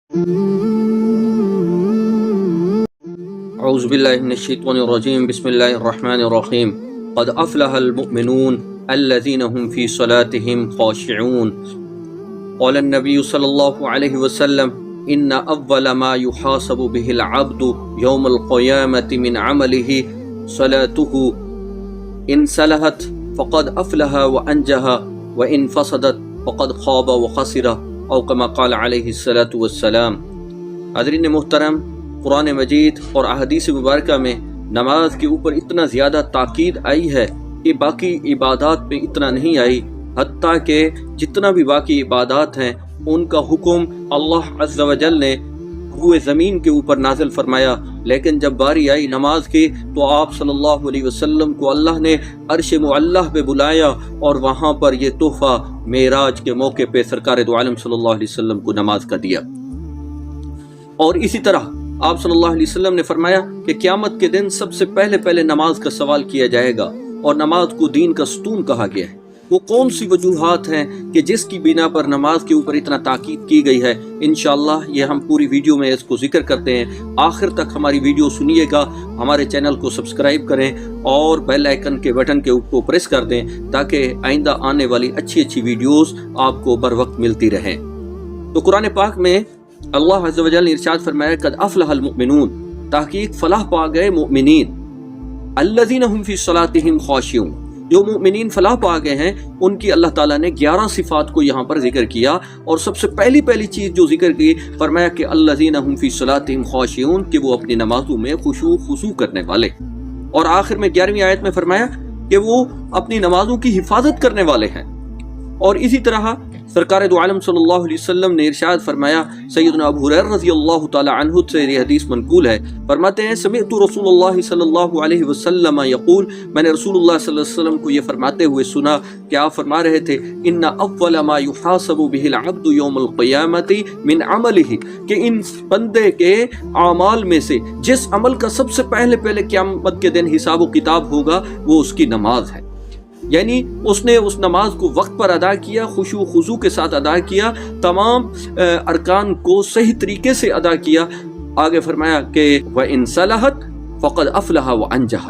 اعوذ باللہ من الشیطان الرجیم بسم اللہ الرحمن الرحیم قد افلح المؤمنون الذین هم فی صلاتهم خاشعون قال النبی صلی اللہ علیہ وسلم ان اول ما يحاسب به العبد یوم القیامة من عمله صلاته ان صلحت فقد افلح وانجح وان فسدت فقد خاب وخسر او کما قال علیہ الصلاۃ والسلام۔ حاضرین محترم، قرآن مجید اور احادیث مبارکہ میں نماز کے اوپر اتنا زیادہ تاکید آئی ہے کہ باقی عبادات میں اتنا نہیں آئی، حتیٰ کہ جتنا بھی باقی عبادات ہیں ان کا حکم اللہ عز و جل نے روئے زمین کے اوپر نازل فرمایا، لیکن جب باری آئی نماز کی تو آپ صلی اللہ علیہ وسلم کو اللہ نے عرش معلہ پہ بلایا اور وہاں پر یہ تحفہ معراج کے موقع پہ سرکار دو عالم صلی اللہ علیہ وسلم کو نماز کا دیا۔ اور اسی طرح آپ صلی اللہ علیہ وسلم نے فرمایا کہ قیامت کے دن سب سے پہلے نماز کا سوال کیا جائے گا، اور نماز کو دین کا ستون کہا گیا ہے۔ وہ کون سی وجوہات ہیں کہ جس کی بنا پر نماز کے اوپر اتنا تاکید کی گئی ہے، انشاءاللہ یہ ہم پوری ویڈیو میں اس کو ذکر کرتے ہیں۔ آخر تک ہماری ویڈیو سنیے گا، ہمارے چینل کو سبسکرائب کریں اور بیل آئیکن کے بٹن کے اوپر پریس کر دیں تاکہ آئندہ آنے والی اچھی ویڈیوز آپ کو بر وقت ملتی رہیں۔ تو قرآن پاک میں اللہ عز و جل نے ارشاد فرمایا قد افلح المؤمنون، تحقیق فلاح پا گئے مومنین، الذین هم فی صلاتهم خاشعون، جو مومنین فلاح پا گئے ہیں ان کی اللہ تعالیٰ نے 11 صفات کو یہاں پر ذکر کیا، اور سب سے پہلی چیز جو ذکر کی فرمایا کہ الذین هم فی صلاتهم خاشعون، کہ وہ اپنی نمازوں میں خضوع کرنے والے، اور آخر میں 11ویں آیت میں فرمایا کہ وہ اپنی نمازوں کی حفاظت کرنے والے ہیں۔ اور اسی طرح سرکار دو عالم صلی اللہ علیہ وسلم نے ارشاد فرمایا، سیدنا ابو ہریرہ رضی اللہ تعالی عنہ سے یہ حدیث منقول ہے، فرماتے ہیں سمعت رسول اللہ صلی اللہ علیہ وسلم یقول، میں نے رسول اللہ صلی اللہ علیہ وسلم کو یہ فرماتے ہوئے سنا کہ آپ فرما رہے تھے ان اول ما يحاسب به العبد یوم القیامت من عمله، کہ ان بندے کے اعمال میں سے جس عمل کا سب سے پہلے قیامت کے دن حساب و کتاب ہوگا وہ اس کی نماز ہے، یعنی اس نے اس نماز کو وقت پر ادا کیا، خشوع و خضوع کے ساتھ ادا کیا، تمام ارکان کو صحیح طریقے سے ادا کیا۔ آگے فرمایا کہ وَإِن صَلَحَتْ فَقَدْ أَفْلَحَ وَأَنجَحَ،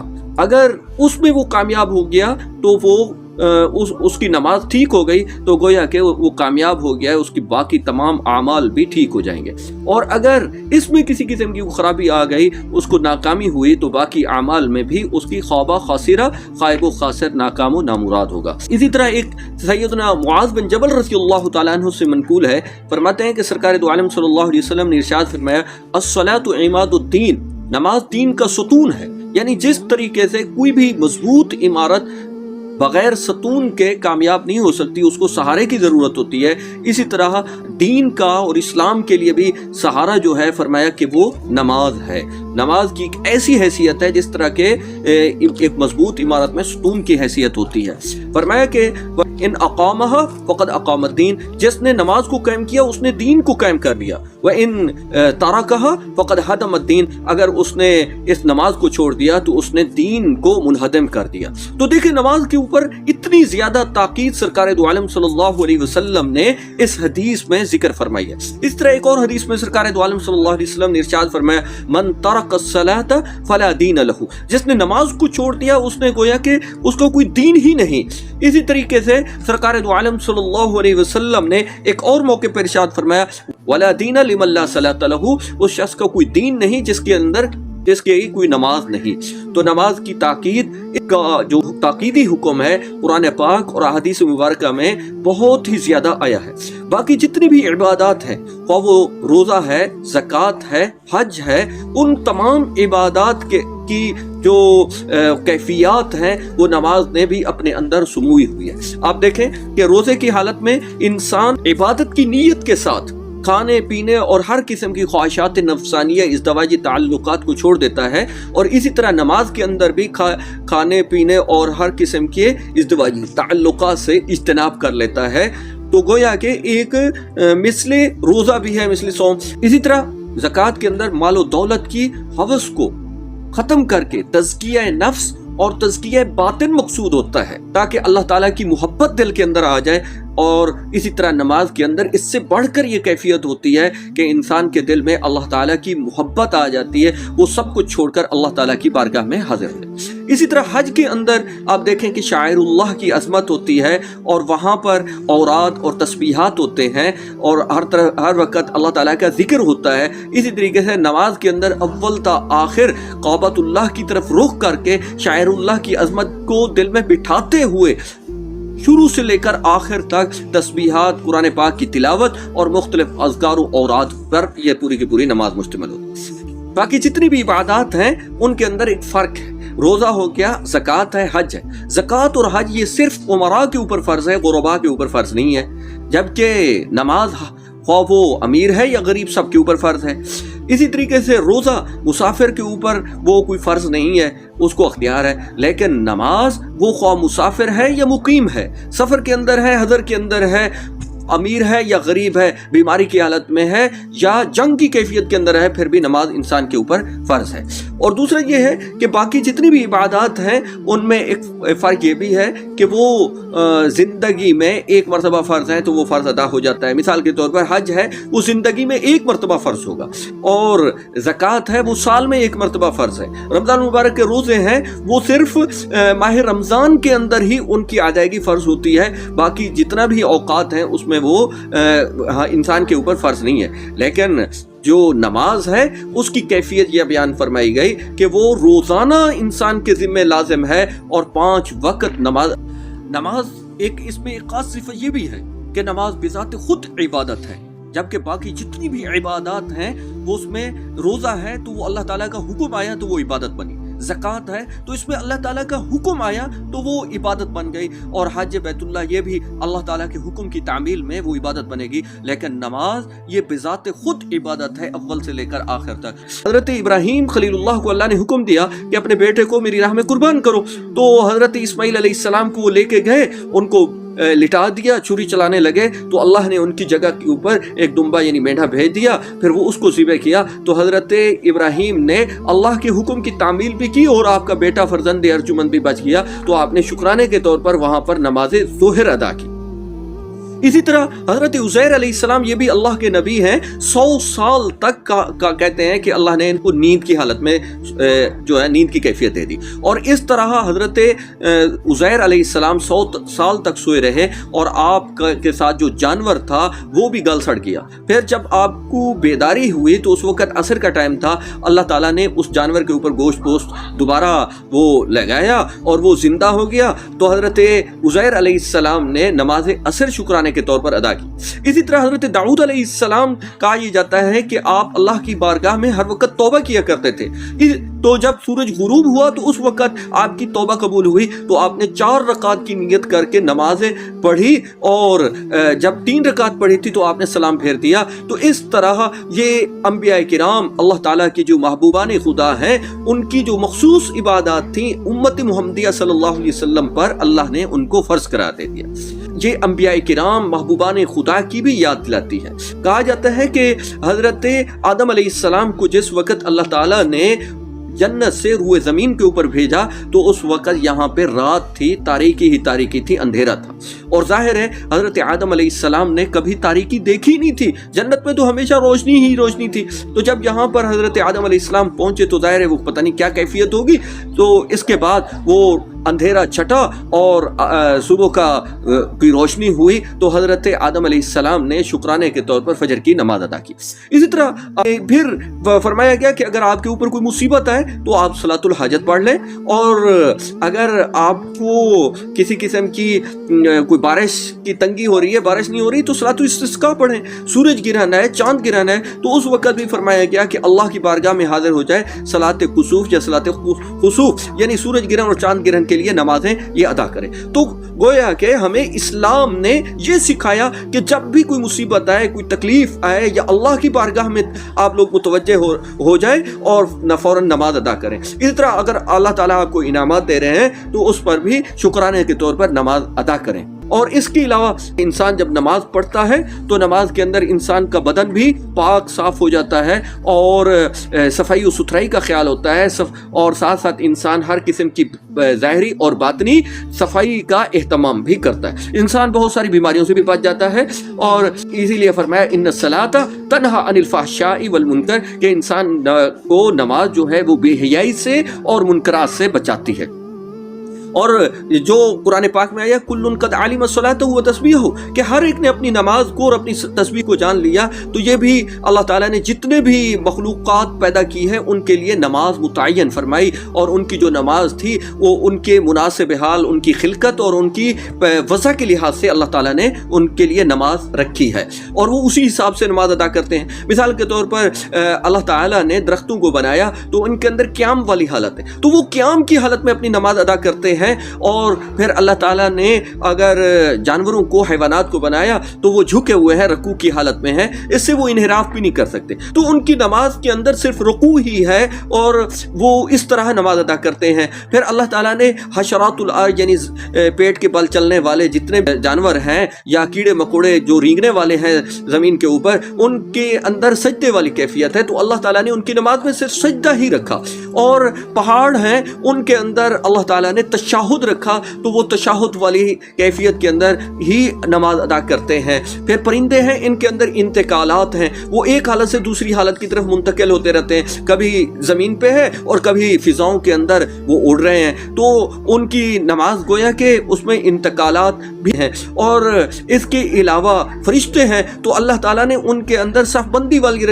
اگر اس میں وہ کامیاب ہو گیا تو وہ اس کی نماز ٹھیک ہو گئی تو گویا کہ وہ کامیاب ہو گیا ہے، اس کی باقی تمام اعمال بھی ٹھیک ہو جائیں گے، اور اگر اس میں کسی قسم کی خرابی آ گئی، اس کو ناکامی ہوئی، تو باقی اعمال میں بھی اس کی خوابہ خاسرہ، خائب و خاسر، ناکام و نامراد ہوگا۔ اسی طرح ایک سیدنا معاذ بن جبل رضی اللہ تعالیٰ عنہ سے منقول ہے، فرماتے ہیں کہ سرکار دو عالم صلی اللہ علیہ وسلم نے ارشاد فرمایا الصلاۃ عماد الدین، نماز دین کا ستون ہے، یعنی جس طریقے سے کوئی بھی مضبوط عمارت بغیر ستون کے کامیاب نہیں ہو سکتی، اس کو سہارے کی ضرورت ہوتی ہے، اسی طرح دین کا اور اسلام کے لیے بھی سہارا جو ہے فرمایا کہ وہ نماز ہے۔ نماز کی ایک ایسی حیثیت ہے جس طرح کے ایک مضبوط عمارت میں ستون کی حیثیت ہوتی ہے۔ فرمایا کہ ان اقامہ فقد اقام الدین، جس نے نماز کو قائم کیا اس نے دین کو قائم کر لیا، وَإِن تَرَكَهَا فَقَدْ هَدَمَ الدِّينَ، اگر اس نے اس نماز کو چھوڑ دیا تو اس نے دین کو منہدم کر دیا۔ تو دیکھیں نماز کے اوپر اتنی زیادہ تاکید سرکار دو عالم صلی اللہ علیہ وسلم نے اس حدیث میں ذکر فرمائی ہے۔ اس طرح ایک اور حدیث میں سرکار دو عالم صلی اللہ علیہ وسلم نے ارشاد فرمایا من ترک الصلاۃ فلا دین لہ، جس نے نماز کو چھوڑ دیا اس نے گویا کہ اس کو کوئی دین ہی نہیں۔ اسی طریقے سے سرکار دو عالم صلی اللہ علیہ وسلم نے ایک اور موقع پر ارشاد فرمایا ولا دین لمن لا صلاۃ لہ، اس شخص کا کوئی دین نہیں جس کی کوئی نماز نہیں۔ تو نماز کی تاکید کا جو تاکیدی حکم ہے قرآن پاک اور احادیث مبارکہ میں بہت ہی زیادہ آیا ہے۔ باقی جتنی بھی عبادات ہیں، خواہ وہ روزہ ہے، زکوٰۃ ہے، حج ہے، ان تمام عبادات کی جو کیفیات ہیں وہ نماز نے بھی اپنے اندر سموئی ہوئی ہے۔ آپ دیکھیں کہ روزے کی حالت میں انسان عبادت کی نیت کے ساتھ کھانے پینے اور ہر قسم کی خواہشات نفسانیہ ازدواجی تعلقات کو چھوڑ دیتا ہے، اور اسی طرح نماز کے اندر بھی کھانے پینے اور ہر قسم کے ازدواجی تعلقات سے اجتناب کر لیتا ہے۔ تو گویا کہ ایک مثل روزہ بھی ہے، مثل صوم۔ اسی طرح زکوٰۃ کے اندر مال و دولت کی ہوس کو ختم کر کے تزکیہ نفس اور تزکیہ باطن مقصود ہوتا ہے، تاکہ اللہ تعالیٰ کی محبت دل کے اندر آ جائے، اور اسی طرح نماز کے اندر اس سے بڑھ کر یہ کیفیت ہوتی ہے کہ انسان کے دل میں اللہ تعالیٰ کی محبت آ جاتی ہے، وہ سب کچھ چھوڑ کر اللہ تعالیٰ کی بارگاہ میں حاضر ہے۔ اسی طرح حج کے اندر آپ دیکھیں کہ شاعر اللہ کی عظمت ہوتی ہے اور وہاں پر اوراد اور تسبیحات ہوتے ہیں اور ہر وقت اللہ تعالیٰ کا ذکر ہوتا ہے۔ اسی طریقے سے نماز کے اندر اول تا آخر کعبۃ اللہ کی طرف رخ کر کے شاعر اللہ کی عظمت کو دل میں بٹھاتے ہوئے شروع سے لے کر آخر تک تسبیحات، قرآن پاک کی تلاوت اور مختلف اذکار و اوراد پر یہ پوری کی پوری نماز مشتمل ہوتی ہے۔ باقی جتنی بھی عبادات ہیں ان کے اندر ایک فرق ہے، روزہ ہو گیا، زکوٰۃ ہے، حج ہے۔ زکوٰۃ اور حج یہ صرف امراء کے اوپر فرض ہے، غرباء کے اوپر فرض نہیں ہے، جبکہ نماز خواہ وہ امیر ہے یا غریب سب کے اوپر فرض ہے۔ اسی طریقے سے روزہ مسافر کے اوپر وہ کوئی فرض نہیں ہے، اس کو اختیار ہے، لیکن نماز وہ خواہ مسافر ہے یا مقیم ہے، سفر کے اندر ہے، حضر کے اندر ہے، امیر ہے یا غریب ہے، بیماری کی حالت میں ہے یا جنگ کی کیفیت کے اندر ہے، پھر بھی نماز انسان کے اوپر فرض ہے۔ اور دوسرا یہ ہے کہ باقی جتنی بھی عبادات ہیں ان میں ایک فرق یہ بھی ہے کہ وہ زندگی میں ایک مرتبہ فرض ہے تو وہ فرض ادا ہو جاتا ہے۔ مثال کے طور پر حج ہے، وہ زندگی میں ایک مرتبہ فرض ہوگا، اور زکوٰۃ ہے وہ سال میں ایک مرتبہ فرض ہے۔ رمضان مبارک کے روزے ہیں وہ صرف ماہ رمضان کے اندر ہی ان کی ادائیگی فرض ہوتی ہے، باقی جتنا بھی اوقات ہیں اس میں وہ انسان کے اوپر فرض نہیں ہے۔ لیکن جو نماز ہے اس کی کیفیت یہ بیان فرمائی گئی کہ وہ روزانہ انسان کے ذمہ لازم ہے، اور 5 وقت نماز اس میں ایک خاص صفت یہ بھی ہے کہ نماز بذات خود عبادت ہے، جبکہ باقی جتنی بھی عبادات ہیں وہ اس میں روزہ ہے تو وہ اللہ تعالیٰ کا حکم آیا تو وہ عبادت بنی، زکوٰۃ ہے تو اس میں اللہ تعالیٰ کا حکم آیا تو وہ عبادت بن گئی، اور حج بیت اللہ یہ بھی اللہ تعالیٰ کے حکم کی تعمیل میں وہ عبادت بنے گی۔ لیکن نماز یہ بذات خود عبادت ہے، اول سے لے کر آخر تک۔ حضرت ابراہیم خلیل اللہ کو اللہ نے حکم دیا کہ اپنے بیٹے کو میری راہ میں قربان کرو، تو حضرت اسماعیل علیہ السلام کو وہ لے کے گئے، ان کو لٹا دیا، چھری چلانے لگے تو اللہ نے ان کی جگہ کے اوپر ایک دمبا یعنی مینڈھا بھیج دیا، پھر وہ اس کو ذبح کیا، تو حضرت ابراہیم نے اللہ کے حکم کی تعمیل بھی کی اور آپ کا بیٹا فرزند ارجمند بھی بچ گیا، تو آپ نے شکرانے کے طور پر وہاں پر نماز ظہر ادا کی۔ اسی طرح حضرت عزیر علیہ السلام یہ بھی اللہ کے نبی ہیں، 100 سال تک کا کہتے ہیں کہ اللہ نے ان کو نیند کی حالت میں جو ہے نیند کی کیفیت دے دی، اور اس طرح حضرت عزیر علیہ السلام 100 سال تک سوئے رہے، اور آپ کے ساتھ جو جانور تھا وہ بھی گل سڑ گیا۔ پھر جب آپ کو بیداری ہوئی تو اس وقت عصر کا ٹائم تھا، اللہ تعالیٰ نے اس جانور کے اوپر گوشت پوشت دوبارہ وہ لگایا اور وہ زندہ ہو گیا، تو حضرت عزیر علیہ السلام نے نماز عصر شکرانے کے طور پر ادا کی۔ اسی طرح حضرت داؤد علیہ السلام کہا یہ جاتا ہے کہ آپ اللہ کی بارگاہ میں ہر وقت توبہ کیا کرتے تھے، تو جب سورج غروب ہوا تو اس وقت آپ کی توبہ قبول ہوئی، تو آپ نے 4 رکعت کی نیت کر کے نمازیں پڑھی، اور جب 3 رکعت پڑھی تھی تو آپ نے سلام پھیر دیا۔ تو اس طرح یہ انبیاء کرام اللہ تعالیٰ کی جو محبوبان خدا ہیں ان کی جو مخصوص عبادات تھیں امت محمدیہ صلی اللہ علیہ وسلم پر اللہ نے ان کو فرض کرا دے دیا۔ یہ انبیاء کرام محبوبان خدا کی بھی یاد دلاتی ہے۔ کہا جاتا ہے کہ حضرت آدم علیہ السلام کو جس وقت اللہ تعالیٰ نے جنت سے روئے زمین کے اوپر بھیجا تو اس وقت یہاں پہ رات تھی، تاریکی ہی تاریکی تھی، اندھیرا تھا، اور ظاہر ہے حضرت آدم علیہ السلام نے کبھی تاریکی دیکھی نہیں تھی، جنت میں تو ہمیشہ روشنی ہی روشنی تھی، تو جب یہاں پر حضرت آدم علیہ السلام پہنچے تو ظاہر ہے وہ پتہ نہیں کیا کیفیت ہوگی، تو اس کے بعد وہ اندھیرا چھٹا اور صبح کی روشنی ہوئی، تو حضرت آدم علیہ السلام نے شکرانے کے طور پر فجر کی نماز ادا کی۔ اسی طرح پھر فرمایا گیا کہ اگر آپ کے اوپر کوئی مصیبت آئے تو آپ صلاۃ الحاجت پڑھ لیں، اور اگر آپ کو کسی قسم کی کوئی بارش کی تنگی ہو رہی ہے، بارش نہیں ہو رہی، تو صلاۃ الاستسقاء پڑھیں، سورج گرہنا ہے، چاند گرہنا ہے تو اس وقت بھی فرمایا گیا کہ اللہ کی بارگاہ میں حاضر ہو جائے، صلاۃ کسوف یا صلاۃ خسوف یعنی سورج گرہن اور چاند گرہن کے لیے نمازیں یہ ادا کریں۔ تو گویا کہ ہمیں اسلام نے یہ سکھایا کہ جب بھی کوئی مصیبت آئے، کوئی تکلیف آئے، یا اللہ کی بارگاہ میں آپ لوگ متوجہ ہو جائیں اور فوراً نماز ادا کریں۔ اسی طرح اگر اللہ تعالیٰ آپ کو انعامات دے رہے ہیں تو اس پر بھی شکرانے کے طور پر نماز ادا کریں۔ اور اس کے علاوہ انسان جب نماز پڑھتا ہے تو نماز کے اندر انسان کا بدن بھی پاک صاف ہو جاتا ہے اور صفائی و ستھرائی کا خیال ہوتا ہے، اور ساتھ ساتھ انسان ہر قسم کی ظاہری اور باطنی صفائی کا اہتمام بھی کرتا ہے، انسان بہت ساری بیماریوں سے بھی بچ جاتا ہے۔ اور اسی لیے فرمایا ان الصلاۃ تنہی عن الفحشاء والمنکر، کہ انسان کو نماز جو ہے وہ بے حیائی سے اور منکرات سے بچاتی ہے۔ اور جو قرآن پاک میں آیا کل قد علم الصلاۃ وتسبیحہ، کہ ہر ایک نے اپنی نماز کو اور اپنی تسبیح کو جان لیا، تو یہ بھی اللہ تعالیٰ نے جتنے بھی مخلوقات پیدا کی ہیں ان کے لیے نماز متعین فرمائی، اور ان کی جو نماز تھی وہ ان کے مناسب حال، ان کی خلقت اور ان کی وضع کے لحاظ سے اللہ تعالیٰ نے ان کے لیے نماز رکھی ہے، اور وہ اسی حساب سے نماز ادا کرتے ہیں۔ مثال کے طور پر اللہ تعالیٰ نے درختوں کو بنایا تو ان کے اندر قیام والی حالت ہے، تو وہ قیام کی حالت میں اپنی نماز ادا کرتے ہیں۔ اور پھر اللہ تعالیٰ نے اگر جانوروں کو، حیوانات کو بنایا تو وہ جھکے ہوئے ہیں، رکوع کی حالت میں ہیں، اس سے وہ انحراف بھی نہیں کر سکتے، تو ان کی نماز کے اندر صرف رکوع ہی ہے اور وہ اس طرح نماز ادا کرتے ہیں۔ پھر اللہ تعالیٰ نے حشرات الارض، یعنی پیٹ کے بل چلنے والے جتنے جانور ہیں یا کیڑے مکوڑے جو رینگنے والے ہیں زمین کے اوپر، ان کے اندر سجدے والی کیفیت ہے، تو اللہ تعالیٰ نے ان کی نماز میں صرف سجدہ ہی رکھا۔ اور پہاڑ ہیں ان کے اندر اللہ تعالیٰ نے تشہد رکھا، تو وہ تشہد والی کیفیت کے اندر ہی نماز ادا کرتے ہیں۔ پھر پرندے ہیں، ان کے اندر انتقالات ہیں، وہ ایک حالت سے دوسری حالت کی طرف منتقل ہوتے رہتے ہیں، کبھی زمین پہ ہے اور کبھی فضاؤں کے اندر وہ اڑ رہے ہیں، تو ان کی نماز گویا کہ اس میں انتقالات بھی ہیں۔ اور اس کے علاوہ فرشتے ہیں، تو اللہ تعالیٰ نے ان کے اندر صف بندی والی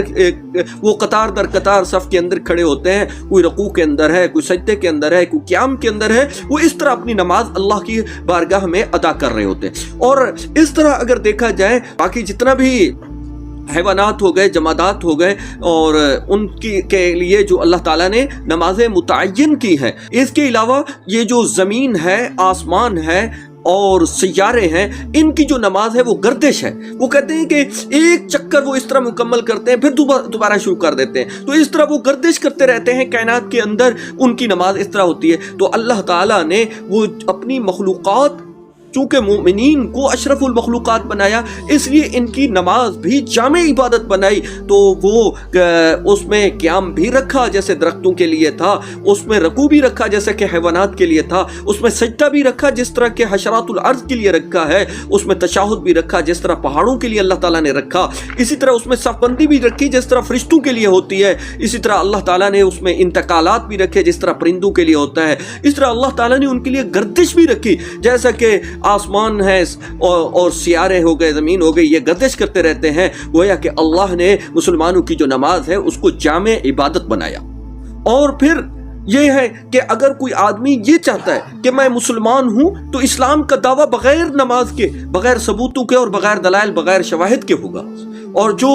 وہ قطار در قطار صف کے اندر کھڑے ہوتے ہیں، کوئی رکوع کے اندر ہے، کوئی سجدے کے اندر ہے، کوئی قیام کے اندر ہے، وہ اس طرح اپنی نماز اللہ کی بارگاہ میں ادا کر رہے ہوتے ہیں۔ اور اس طرح اگر دیکھا جائے باقی جتنا بھی حیوانات ہو گئے، جمادات ہو گئے، اور ان کے لیے جو اللہ تعالیٰ نے نمازیں متعین کی ہیں، اس کے علاوہ یہ جو زمین ہے، آسمان ہے اور سیارے ہیں، ان کی جو نماز ہے وہ گردش ہے۔ وہ کہتے ہیں کہ ایک چکر وہ اس طرح مکمل کرتے ہیں، پھر دوبارہ شروع کر دیتے ہیں، تو اس طرح وہ گردش کرتے رہتے ہیں کائنات کے اندر، ان کی نماز اس طرح ہوتی ہے۔ تو اللہ تعالیٰ نے وہ اپنی مخلوقات، چونکہ مومنین کو اشرف المخلوقات بنایا، اس لیے ان کی نماز بھی جامع عبادت بنائی، تو وہ اس میں قیام بھی رکھا جیسے درختوں کے لیے تھا، اس میں رکوع بھی رکھا جیسے کہ حیوانات کے لیے تھا، اس میں سجدہ بھی رکھا جس طرح کہ حشرات الارض کے لیے رکھا ہے، اس میں تشہد بھی رکھا جس طرح پہاڑوں کے لیے اللہ تعالیٰ نے رکھا، اسی طرح اس میں صف بندی بھی رکھی جس طرح فرشتوں کے لیے ہوتی ہے، اسی طرح اللہ تعالیٰ نے اس میں انتقالات بھی رکھے جس طرح پرندوں کے لیے ہوتا ہے، اس طرح اللہ تعالیٰ نے ان کے لیے گردش بھی رکھی، جیسا کہ آسمان ہے اور سیارے ہو گئے، زمین ہو گئی، یہ گردش کرتے رہتے ہیں، گویا کہ اللہ نے مسلمانوں کی جو نماز ہے اس کو جامع عبادت بنایا۔ اور پھر یہ ہے کہ اگر کوئی آدمی یہ چاہتا ہے کہ میں مسلمان ہوں، تو اسلام کا دعویٰ بغیر نماز کے، بغیر ثبوتوں کے اور بغیر دلائل، بغیر شواہد کے ہوگا۔ اور جو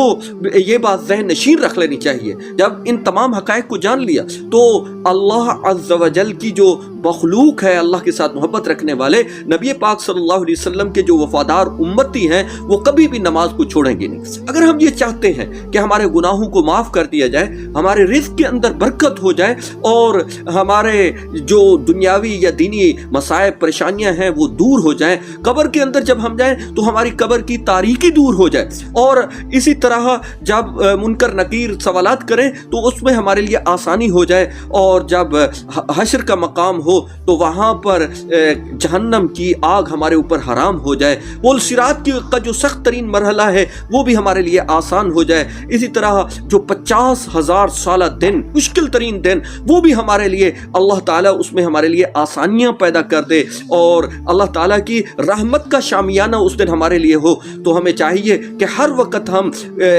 یہ بات ذہن نشین رکھ لینی چاہیے، جب ان تمام حقائق کو جان لیا تو اللہ عز و جل کی جو مخلوق ہے، اللہ کے ساتھ محبت رکھنے والے نبی پاک صلی اللہ علیہ وسلم کے جو وفادار امتی ہیں، وہ کبھی بھی نماز کو چھوڑیں گے نہیں۔ اگر ہم یہ چاہتے ہیں کہ ہمارے گناہوں کو معاف کر دیا جائے، ہمارے رزق کے اندر برکت ہو جائے، اور ہمارے جو دنیاوی یا دینی مصائب، پریشانیاں ہیں وہ دور ہو جائیں، قبر کے اندر جب ہم جائیں تو ہماری قبر کی تاریکی دور ہو جائے، اور اسی طرح جب منکر نکیر سوالات کریں تو اس میں ہمارے لیے آسانی ہو جائے، اور جب حشر کا مقام ہو تو وہاں پر جہنم کی آگ ہمارے اوپر حرام ہو جائے، وہ صراط کا جو سخت ترین مرحلہ ہے وہ بھی ہمارے لیے آسان ہو جائے، اسی طرح جو 50,000 سالہ دن، مشکل ترین دن، وہ بھی ہمارے لیے اللہ تعالیٰ اس میں ہمارے لیے آسانیاں پیدا کر دے، اور اللہ تعالیٰ کی رحمت کا شامیانہ اس دن ہمارے لیے ہو۔ تو ہمیں چاہیے کہ ہر وقت ہم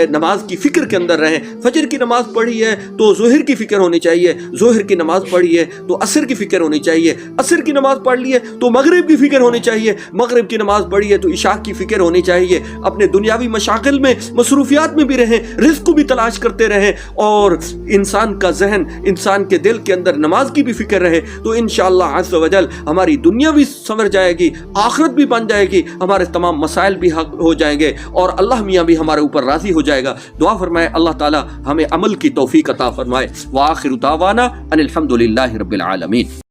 نماز کی فکر کے اندر رہیں۔ فجر کی نماز پڑھی ہے تو ظہر کی فکر ہونی چاہیے، ظہر کی نماز پڑھی ہے تو عصر کی فکر ہونی چاہیے، عصر کی نماز پڑھ لی ہے تو مغرب کی فکر ہونی چاہیے، مغرب کی نماز پڑھی ہے تو عشاء کی فکر ہونی چاہیے۔ اپنے دنیاوی مشاغل میں، مصروفیات میں بھی رہیں، رزق کو بھی تلاش کرتے رہیں، اور انسان کا ذہن، انسان کے دل کے اندر نماز کی بھی فکر رہے، تو انشاءاللہ عز و جل ہماری دنیا بھی سنور جائے گی، آخرت بھی بن جائے گی، ہمارے تمام مسائل بھی حل ہو جائیں گے، اور اللہ میاں بھی ہمارے اوپر راضی ہو جائے گا۔ دعا فرمائے اللہ تعالی ہمیں عمل کی توفیق عطا فرمائے۔ وآخر دعوانا ان الحمد للہ رب العالمین۔